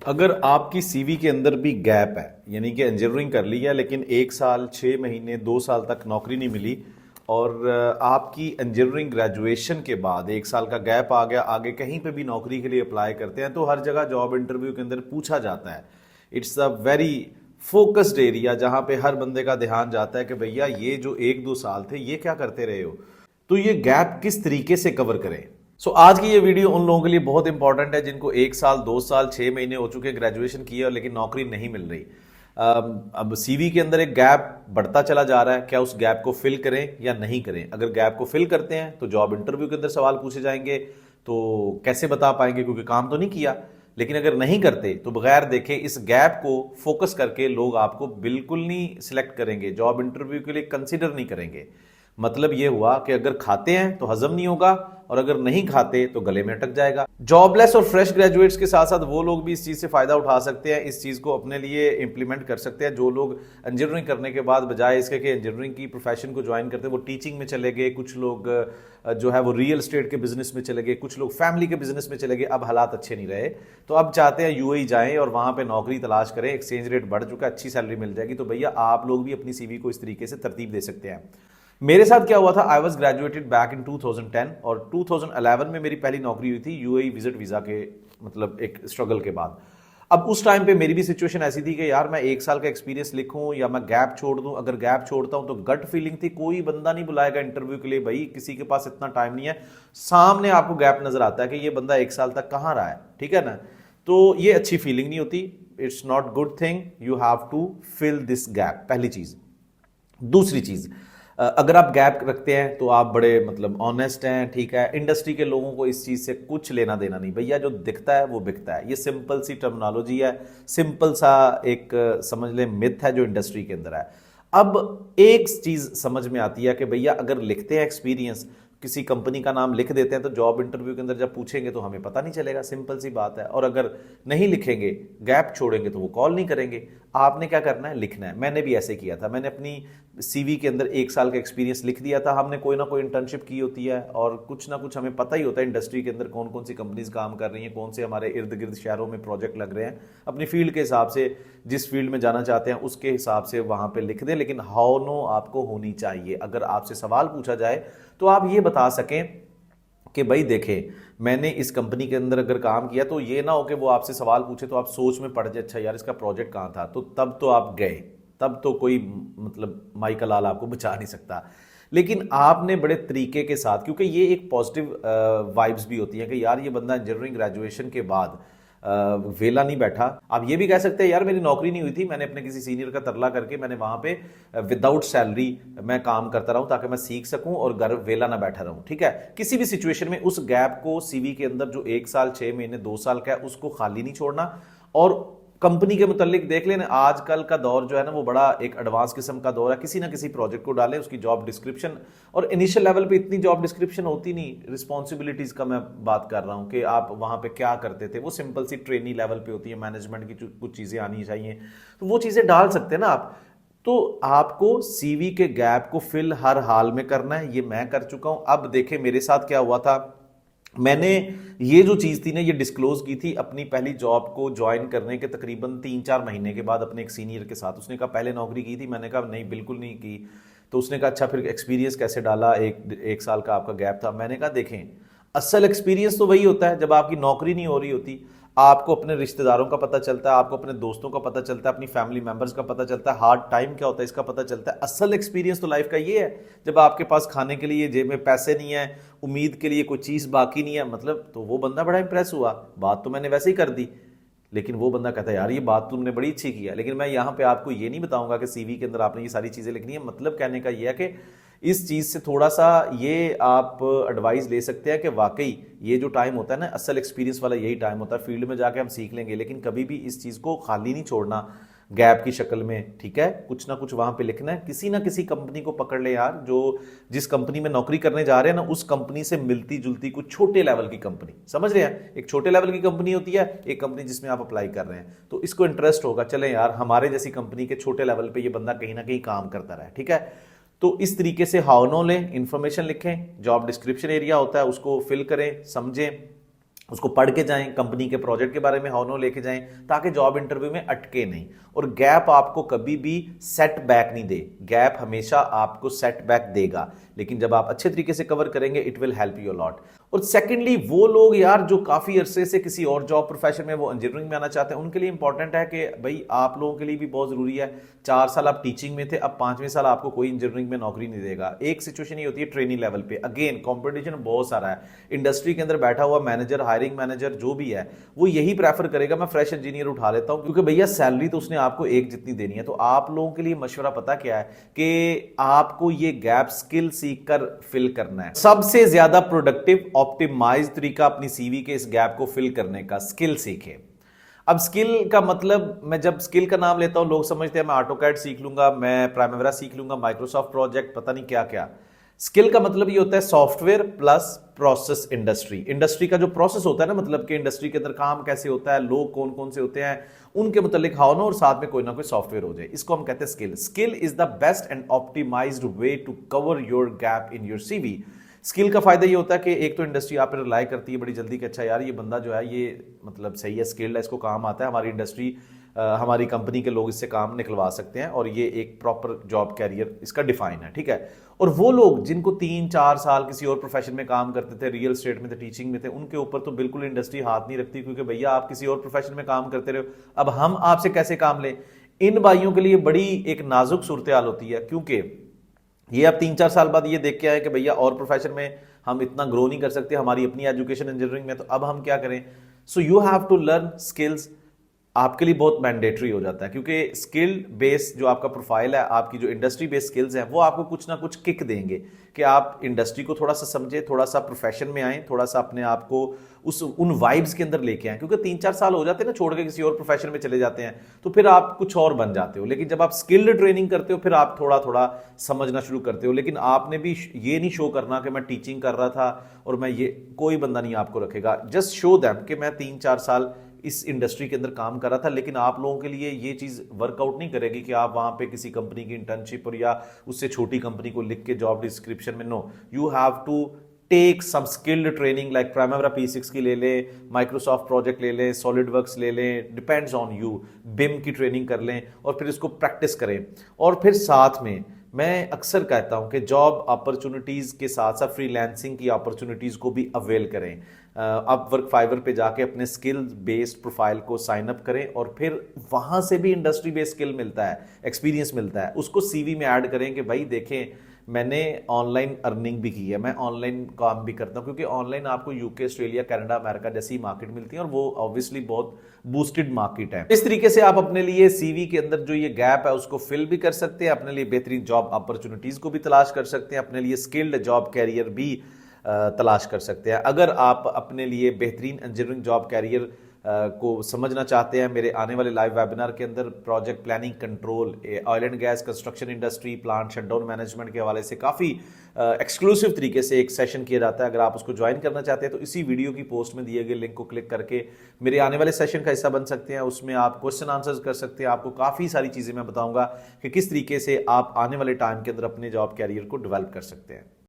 अगर आपकी सीवी के अंदर भी गैप है, यानी कि इंजीनियरिंग कर ली है लेकिन 1 साल 6 महीने 2 साल तक नौकरी नहीं मिली, और आपकी इंजीनियरिंग ग्रेजुएशन के बाद 1 साल का गैप आ गया, आगे कहीं पे भी नौकरी के लिए अप्लाई करते हैं तो हर जगह जॉब इंटरव्यू के अंदर पूछा जाता है। It's a very focused area जहां पे हर बंदे का ध्यान जाता है कि भैया ये जो 1-2 साल थे ये क्या करते रहे हो, तो ये गैप किस तरीके से कवर करें। आज की ये वीडियो उन लोगों के लिए बहुत इंपॉर्टेंट है जिनको 1 साल 2 साल 6 महीने हो चुके ग्रेजुएशन किए और लेकिन नौकरी नहीं मिल रही। अब सीवी के अंदर एक गैप बढ़ता चला जा रहा है, क्या उस गैप को फिल करें या नहीं करें। अगर गैप को फिल करते हैं तो जॉब इंटरव्यू के अंदर सवाल पूछे जाएंगे, तो कैसे बता पाएंगे क्योंकि काम तो नहीं किया। लेकिन अगर नहीं करते तो बगैर देखे इस गैप को फोकस करके लोग आपको बिल्कुल नहीं सिलेक्ट करेंगे, जॉब इंटरव्यू के लिए कंसिडर नहीं करेंगे। मतलब यह हुआ कि अगर खाते हैं तो हजम नहीं होगा और अगर नहीं खाते तो गले में अटक जाएगा। जॉबलेस और फ्रेश ग्रेजुएट्स के साथ साथ वो लोग भी इस चीज से फायदा उठा सकते हैं, इस चीज को अपने लिए इंप्लीमेंट कर सकते हैं। जो लोग इंजीनियरिंग करने के बाद बजाय इसके कि इंजीनियरिंग की प्रोफेशन को ज्वाइन करते वो टीचिंग में चले गए, कुछ लोग जो है वो रियल एस्टेट के बिजनेस में चले गए, कुछ लोग फैमिली के बिजनेस में चले गए। अब हालात अच्छे नहीं रहे तो अब चाहते हैं यूएई जाएं और वहां पे नौकरी तलाश करें, एक्सचेंज रेट बढ़ चुका है, अच्छी सैलरी मिल जाएगी। तो भैया आप लोग भी अपनी सीवी को इस तरीके से तरतीब दे सकते हैं। मेरे साथ क्या हुआ था, I was graduated back in 2010 और 2011 में मेरी पहली नौकरी हुई थी यूएई विजिट वीजा के, मतलब एक स्ट्रगल के बाद। अब उस टाइम पे मेरी भी सिचुएशन ऐसी थी कि यार मैं 1 साल का एक्सपीरियंस लिखूं या मैं गैप छोड़ दूं। अगर गैप छोड़ता हूं तो गट फीलिंग थी कोई बंदा नहीं बुलाएगा इंटरव्यू के लिए, भाई किसी के पास इतना टाइम नहीं है। सामने आपको गैप नजर आता है कि ये बंदा 1 साल तक कहां रहा है, ठीक है ना। तो ये अच्छी फीलिंग नहीं होती, it's not good thing, you have to fill this gap, पहली चीज। दूसरी चीज, अगर आप गैप रखते हैं तो आप बड़े मतलब ऑनेस्ट हैं, ठीक है। इंडस्ट्री के लोगों को इस चीज से कुछ लेना देना नहीं, भैया जो दिखता है वो बिकता है। ये सिंपल सी टर्मिनोलॉजी है, सिंपल सा एक समझ ले मिथ है जो इंडस्ट्री के अंदर है। अब एक चीज समझ में आती है कि भैया अगर लिखते हैं एक्सपीरियंस, किसी कंपनी का नाम लिख देते हैं तो जॉब इंटरव्यू के अंदर जब पूछेंगे तो हमें पता नहीं चलेगा, सिंपल सी बात है। और अगर नहीं लिखेंगे, गैप छोड़ेंगे तो वो कॉल नहीं करेंगे। आपने क्या करना है, लिखना है। मैंने भी ऐसे किया था, मैंने अपनी सीवी के अंदर 1 साल का एक्सपीरियंस लिख दिया था। हमने कोई ना कोई इंटर्नशिप की होती है और कुछ ना कुछ हमें पता ही होता है इंडस्ट्री के अंदर कौन कौन सी कंपनीज काम कर रही हैं, कौन से हमारे इर्द गिर्द शहरों में प्रोजेक्ट लग रहे हैं। अपनी फील्ड के हिसाब से, जिस फील्ड में जाना चाहते हैं उसके हिसाब से वहां पे लिख दें, लेकिन हाउ नो आपको होनी चाहिए। अगर आपसे सवाल पूछा जाए तो आप ये बता सकें कि भाई देखें मैंने इस कंपनी के अंदर अगर काम किया, तो ये ना हो कि वो आपसे सवाल पूछे तो आप सोच में पड़ जाए, अच्छा यार इसका प्रोजेक्ट कहाँ था, तो तब तो आप गए, तब तो कोई मतलब माइकल लाल आपको बचा नहीं सकता। लेकिन आपने बड़े तरीके के साथ, क्योंकि ये एक पॉजिटिव वाइब्स भी होती हैं कि यार ये बंदा इंजीनियरिंग ग्रेजुएशन के बाद वेला नहीं बैठा। आप ये भी कह सकते हैं यार मेरी नौकरी नहीं हुई थी, मैंने अपने किसी सीनियर का तरला करके मैंने वहां पे विदाउट सैलरी मैं काम करता रहूं ताकि मैं सीख सकूं और घर वेला ना बैठा रहूं, ठीक है। किसी भी सिचुएशन में उस गैप को सीवी के अंदर जो 1 साल 6 महीने 2 साल का है उसको खाली नहीं छोड़ना। और कंपनी के मुतालिक देख लेना, आजकल का दौर जो है ना वो बड़ा एक एडवांस किस्म का दौर है। किसी ना किसी प्रोजेक्ट को डालें, उसकी जॉब डिस्क्रिप्शन, और इनिशियल लेवल पे इतनी जॉब डिस्क्रिप्शन होती नहीं, रिस्पॉन्सिबिलिटीज का मैं बात कर रहा हूं कि आप वहां पे क्या करते थे, वो सिंपल सी ट्रेनी लेवल पे होती है, मैनेजमेंट की कुछ चीजें आनी चाहिए, तो वो चीजें डाल सकते हैं ना आप। तो आपको सीवी के गैप को फिल हर हाल में करना है, ये मैं कर चुका हूं। अब देखें मेरे साथ क्या हुआ था, मैंने ये जो चीज़ थी ना ये डिस्क्लोज की थी अपनी पहली जॉब को ज्वाइन करने के तकरीबन 3-4 महीने के बाद अपने एक सीनियर के साथ। उसने कहा पहले नौकरी की थी, मैंने कहा नहीं बिल्कुल नहीं की। तो उसने कहा अच्छा फिर एक्सपीरियंस कैसे डाला, एक साल का आपका गैप था। मैंने कहा देखें असल एक्सपीरियंस तो वही होता है जब आपकी नौकरी नहीं हो रही होती, आपको अपने रिश्तेदारों का पता चलता है, आपको अपने दोस्तों का पता चलता है, अपनी फैमिली मेंबर्स का पता चलता है, हार्ड टाइम क्या होता है इसका पता चलता है। असल एक्सपीरियंस तो लाइफ का ये है जब आपके पास खाने के लिए जेब में पैसे नहीं है, उम्मीद के लिए कोई चीज़ बाकी नहीं है, मतलब तो वो बंदा बड़ा इंप्रेस हुआ। बात तो मैंने वैसे ही कर दी, लेकिन वो बंदा कहता है यार ये बात तुमने बड़ी अच्छी की है। लेकिन मैं यहाँ पे आपको ये नहीं बताऊंगा कि सीवी के अंदर आपने ये सारी चीज़ें लिखनी है। मतलब कहने का ये है कि इस चीज़ से थोड़ा सा ये आप एडवाइस ले सकते हैं कि वाकई ये जो टाइम होता है ना असल एक्सपीरियंस वाला यही टाइम होता है। फील्ड में जाके हम सीख लेंगे, लेकिन कभी भी इस चीज़ को खाली नहीं छोड़ना गैप की शक्ल में, ठीक है। कुछ ना कुछ वहां पे लिखना है। किसी ना किसी कंपनी को पकड़ ले यार, जो जिस कंपनी में नौकरी करने जा रहे हैं ना उस कंपनी से मिलती जुलती कुछ छोटे लेवल की कंपनी, समझ रहे हैं। एक छोटे लेवल की कंपनी होती है, एक कंपनी जिसमें आप अप्लाई कर रहे हैं, तो इसको इंटरेस्ट होगा चले यार हमारे जैसी कंपनी के छोटे लेवल पे ये बंदा कहीं ना कहीं काम करता रहा है, ठीक है। तो इस तरीके से हाउ नो लें, इंफॉर्मेशन लिखें, जॉब डिस्क्रिप्शन एरिया होता है उसको फिल करें, समझें, उसको पढ़ के जाएं, कंपनी के प्रोजेक्ट के बारे में हाउ नो लेके जाएं, ताकि जॉब इंटरव्यू में अटके नहीं। और गैप आपको कभी भी सेटबैक नहीं दे, गैप हमेशा आपको सेटबैक देगा, लेकिन जब आप अच्छे तरीके से कवर करेंगे it will help you lot. और सेकेंडली वो लोग यार जो काफी अरसे से किसी और जॉब प्रोफेशन में वो इंजीनियरिंग में आना चाहते हैं, उनके लिए इंपॉर्टेंट है कि भाई आप लोगों के लिए भी बहुत जरूरी है, 4 साल आप टीचिंग में थे, अब 5वें साल आपको कोई इंजीनियरिंग में नौकरी नहीं देगा। एक सिचुएशन ये होती है ट्रेनिंग लेवल पे, अगेन कंपटीशन बहुत सारा है, इंडस्ट्री के अंदर बैठा हुआ मैनेजर, हायरिंग मैनेजर जो भी है वो यही प्रेफर करेगा मैं फ्रेश इंजीनियर उठा लेता हूं, क्योंकि भैया सैलरी तो उसने आपको एक जितनी देनी है। तो आप लोगों के लिए मशवरा पता क्या है कि आपको ये गैप स्किल सीख कर फिल करना है। सबसे ज्यादा प्रोडक्टिव ऑप्टिमाइज तरीका अपनी सीवी के इस गैप को फिल करने का, स्किल सीखे। अब स्किल का मतलब, मैं जब स्किल का नाम लेता हूं लोग समझते हैं मैं ऑटोकैड सीख लूंगा, मैं प्राइमेरा सीख लूंगा, माइक्रोसॉफ्ट प्रोजेक्ट, पता नहीं क्या क्या। स्किल का मतलब ये होता है software plus process industry. Industry का जो प्रोसेस होता है ना, मतलब कि इंडस्ट्री के अंदर काम कैसे होता है, लोग कौन कौन से होते हैं, उनके मतलब हाउ नो, और साथ में कोई ना कोई सॉफ्टवेयर हो जाए, इसको हम कहते हैं skill. Skill is the best and optimised way to cover your gap in your CV. Skill का फायदा ये होता है कि एक तो इंडस्ट्री आप पर रिलाई करती है बड़ी जल्दी कि अच्छा यार ये बंदा जो है ये मतलब सही है, स्किल्ड है, इसको काम आता है, हमारी इंडस्ट्री हमारी कंपनी के लोग इससे काम निकलवा सकते हैं, और ये एक प्रॉपर जॉब कैरियर इसका डिफाइन है, ठीक है। और वो लोग जिनको 3-4 साल किसी और प्रोफेशन में काम करते थे, रियल एस्टेट में थे, टीचिंग में थे, उनके ऊपर तो बिल्कुल इंडस्ट्री हाथ नहीं रखती, क्योंकि भैया आप किसी और प्रोफेशन में काम करते रहे हो, अब हम आपसे कैसे काम लें। इन भाइयों के लिए बड़ी एक नाजुक सूरत हाल होती है, क्योंकि ये अब 3-4 साल बाद ये देख के आए कि भैया और प्रोफेशन में हम इतना ग्रो नहीं कर सकते, हमारी अपनी एजुकेशन इंजीनियरिंग में, तो अब हम क्या करें। So you have to learn skills, आपके लिए बहुत मैंडेटरी हो जाता है, क्योंकि स्किल बेस जो आपका प्रोफाइल है, आपकी जो इंडस्ट्री बेस्ड स्किल्स हैं, वो आपको कुछ ना कुछ किक देंगे कि आप इंडस्ट्री को थोड़ा सा समझे, थोड़ा सा प्रोफेशन में आए, थोड़ा सा अपने आप को उन वाइब्स के अंदर लेके आए। क्योंकि 3-4 साल हो जाते हैं ना, छोड़ के किसी और प्रोफेशन में चले जाते हैं, तो फिर आप कुछ और बन जाते हो। लेकिन जब आप स्किल्ड ट्रेनिंग करते हो, फिर आप थोड़ा थोड़ा समझना शुरू करते हो। लेकिन आपने भी ये नहीं शो करना कि मैं टीचिंग कर रहा था और मैं ये, कोई बंदा नहीं आपको रखेगा। जस्ट शो दैम कि मैं 3-4 साल इस इंडस्ट्री के अंदर काम कर रहा था। लेकिन आप लोगों के लिए ये चीज वर्कआउट नहीं करेगी कि आप वहां पे किसी कंपनी की इंटर्नशिप और या उससे छोटी कंपनी को लिख के जॉब डिस्क्रिप्शन में, no, you have to take some skilled training, like Primavera P6 की ले लें, माइक्रोसॉफ्ट प्रोजेक्ट ले लें, सॉलिडवर्क्स ले लें, डिपेंड्स ऑन यू, बिम की ट्रेनिंग कर लें और फिर इसको प्रैक्टिस करें। और फिर साथ में मैं अक्सर कहता हूं कि जॉब अपॉर्चुनिटीज के साथ साथ फ्रीलांसिंग की अपॉर्चुनिटीज को भी अवेल करें। अपवर्क, फाइवर पे जाके अपने स्किल बेस्ड प्रोफाइल को साइन अप करें, और फिर वहां से भी इंडस्ट्री बेस्ड स्किल मिलता है, एक्सपीरियंस मिलता है, उसको सीवी में ऐड करें कि भाई देखें मैंने ऑनलाइन अर्निंग भी की है, मैं ऑनलाइन काम भी करता हूं। क्योंकि ऑनलाइन आपको यूके, ऑस्ट्रेलिया, कनाडा, अमेरिका जैसी मार्केट मिलती है, और वो ऑब्वियसली बहुत बूस्टेड मार्केट है। इस तरीके से आप अपने लिए सीवी के अंदर जो ये गैप है उसको फिल भी कर सकते हैं, अपने लिए बेहतरीन जॉब अपॉर्चुनिटीज को भी तलाश कर सकते हैं, अपने लिए स्किल्ड जॉब कैरियर भी तलाश कर सकते हैं। अगर आप अपने लिए बेहतरीन इंजीनियरिंग जॉब कैरियर को समझना चाहते हैं, मेरे आने वाले लाइव वेबिनार के अंदर project planning, control, oil and gas, construction industry, plant shutdown management के हवाले से काफ़ी एक्सक्लूसिव तरीके से एक सेशन किया जाता है। अगर आप उसको ज्वाइन करना चाहते हैं तो इसी वीडियो की पोस्ट में दिए गए लिंक को क्लिक करके मेरे आने वाले सेशन का हिस्सा बन सकते हैं। उसमें आप क्वेश्चन आंसर्स कर सकते हैं, आपको काफ़ी सारी चीज़ें मैं बताऊंगा कि किस तरीके से आप आने वाले टाइम के अंदर अपने जॉब कैरियर को डेवलप कर सकते हैं।